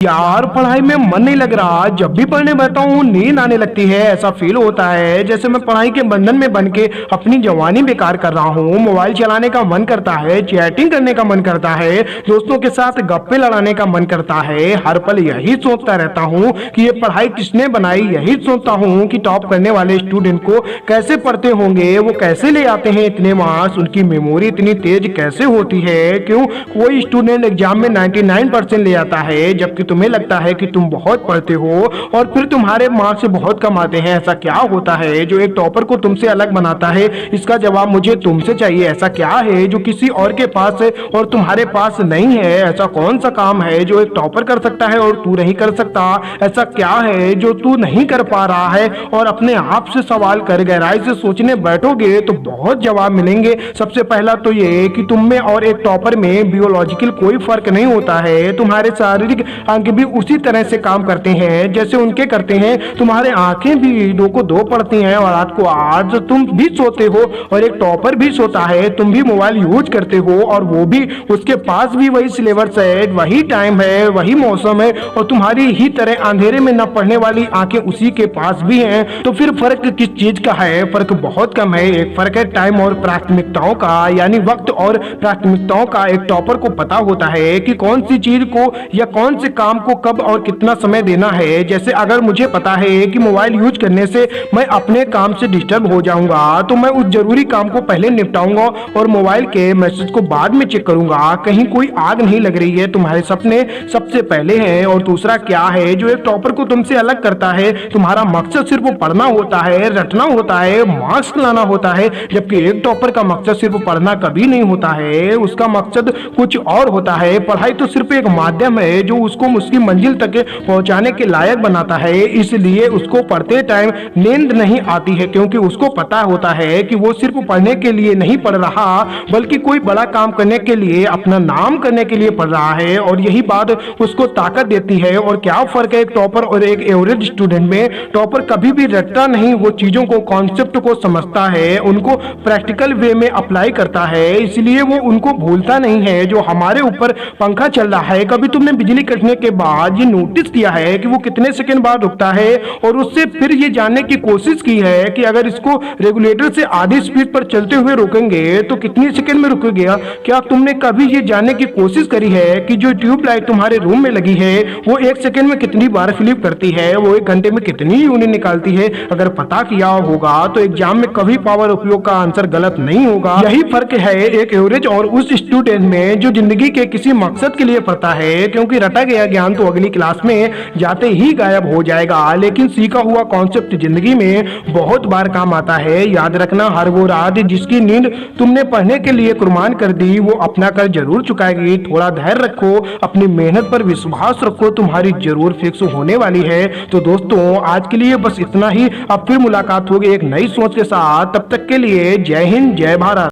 यार पढ़ाई में मन नहीं लग रहा। जब भी पढ़ने बैठता हूँ नींद आने लगती है। ऐसा फील होता है जैसे मैं पढ़ाई के बंधन में बन के अपनी जवानी बेकार कर रहा हूँ। मोबाइल चलाने का मन करता है, चैटिंग करने का मन करता है, दोस्तों के साथ गप्पे लड़ाने का मन करता है। हर पल यही सोचता रहता हूँ कि ये पढ़ाई किसने बनाई। यही सोचता हूँ कि टॉप करने वाले स्टूडेंट को कैसे पढ़ते होंगे, वो कैसे ले आते हैं इतने मार्क्स, उनकी मेमोरी इतनी तेज कैसे होती है। क्यों कोई स्टूडेंट एग्जाम में 99% ले आता है जबकि तुम्हें लगता है कि तुम बहुत पढ़ते हो और फिर तुम्हारे मार्क्स बहुत कम आते हैं। ऐसा क्या होता है जो एक टॉपर को तुमसे अलग बनाता है? इसका जवाब मुझे तुमसे चाहिए। ऐसा क्या है जो किसी और के पास है और तुम्हारे पास नहीं है? ऐसा कौन सा काम है जो एक टॉपर कर सकता है और तू नहीं कर सकता? ऐसा क्या है जो तू नहीं कर पा रहा है? और अपने आप से सवाल कर गहराई से सोचने बैठोगे तो बहुत जवाब मिलेंगे। सबसे पहला तो ये कि तुम में और एक टॉपर में बियोलॉजिकल कोई फर्क नहीं होता है। तुम्हारे शारीरिक अंग भी उसी तरह से काम करते हैं जैसे उनके करते हैं। तुम्हारे आंखें भी 2 को 2 पढ़ती हैं और रात को 8। तुम भी सोते हो और एक टॉपर भी सोता है। तुम भी मोबाइल यूज करते हो और वो भी, उसके पास भी वही सिलेबस है, वही टाइम है, वही मौसम है और तुम्हारी ही तरह अंधेरे में न पढ़ने वाली आंखें उसी के पास भी हैं। तो फिर फर्क किस चीज का है? फर्क बहुत कम है। एक फर्क है टाइम और प्राथमिकताओं का, यानी वक्त और प्राथमिकताओं का। एक टॉपर को पता होता है कि कौन सी चीज को या कौन से काम को कब और कितना समय देना है। जैसे अगर मुझे पता है कि मोबाइल यूज करने से मैं अपने काम से डिस्टर्ब हो जाऊंगा तो मैं उस जरूरी काम को पहले निपटाऊंगा और मोबाइल के मैसेज को बाद में चेक करूंगा। कहीं कोई आग नहीं लग रही है, तुम्हारे सपने सबसे पहले हैं। और दूसरा क्या है जो एक टॉपर को तुमसे अलग करता है? तुम्हारा मकसद सिर्फ पढ़ना होता है, रटना होता है, मार्क्स लाना होता है, जबकि एक टॉपर का मकसद सिर्फ पढ़ना कभी नहीं होता है। उसका मकसद कुछ और होता है। पढ़ाई तो सिर्फ एक माध्यम है जो उसको उसकी मंजिल तक पहुंचाने के लायक बनाता है। इसलिए उसको पढ़ते टाइम नींद नहीं आती है क्योंकि उसको पता होता है कि वो सिर्फ पढ़ने के लिए नहीं पढ़ रहा बल्कि कोई बड़ा काम करने के लिए, अपना नाम करने के लिए पढ़ रहा है। और यही बात उसको ताकत देती है। और क्या फर्क है एक टॉपर और एक एवरेज स्टूडेंट में? टॉपर कभी भी रटता नहीं, वो चीजों को, कॉन्सेप्ट को समझता है, उनको प्रैक्टिकल वे में अप्लाई करता है। इसलिए वो उनको भूलता नहीं है। जो हमारे ऊपर पंखा चल रहा है, कभी तुमने बिजली कटने के बाद ये नोटिस किया है कि वो कितने सेकंड बाद रुकता है? और उससे फिर ये जानने की कोशिश की है कि अगर इसको रेगुलेटर से आधी स्पीड पर चलते हुए रोकेंगे तो कितनी सेकंड में रुकेगा? क्या तुमने कभी ये जानने की कोशिश करी है कि जो ट्यूबलाइट तुम्हारे रूम में लगी है वो 1 सेकंड में कितनी बार फ्लिप करती है, वो 1 घंटे में कितनी यूनिट निकालती है? अगर पता किया होगा तो एग्जाम में कभी पावर उपयोग का आंसर गलत नहीं होगा। यही फर्क है एक एवरेज और उस स्टूडेंट में जो जिंदगी के किसी मकसद के लिए पढ़ता है। क्योंकि रटा गया ज्ञान तो अगली क्लास में जाते ही गायब हो जाएगा, लेकिन सीखा हुआ कॉन्सेप्ट जिंदगी में बहुत बार काम आता है। याद रखना, हर वो रात जिसकी नींद तुमने पढ़ने के लिए कुर्बान कर दी वो अपना कर जरूर चुकाएगी। थोड़ा धैर्य रखो, अपनी मेहनत पर विश्वास रखो, तुम्हारी जरूर फिक्स होने वाली है। तो दोस्तों आज के लिए बस इतना ही। अब फिर मुलाकात होगी एक नई सोच के साथ। तब तक के लिए जय हिंद, जय भारत।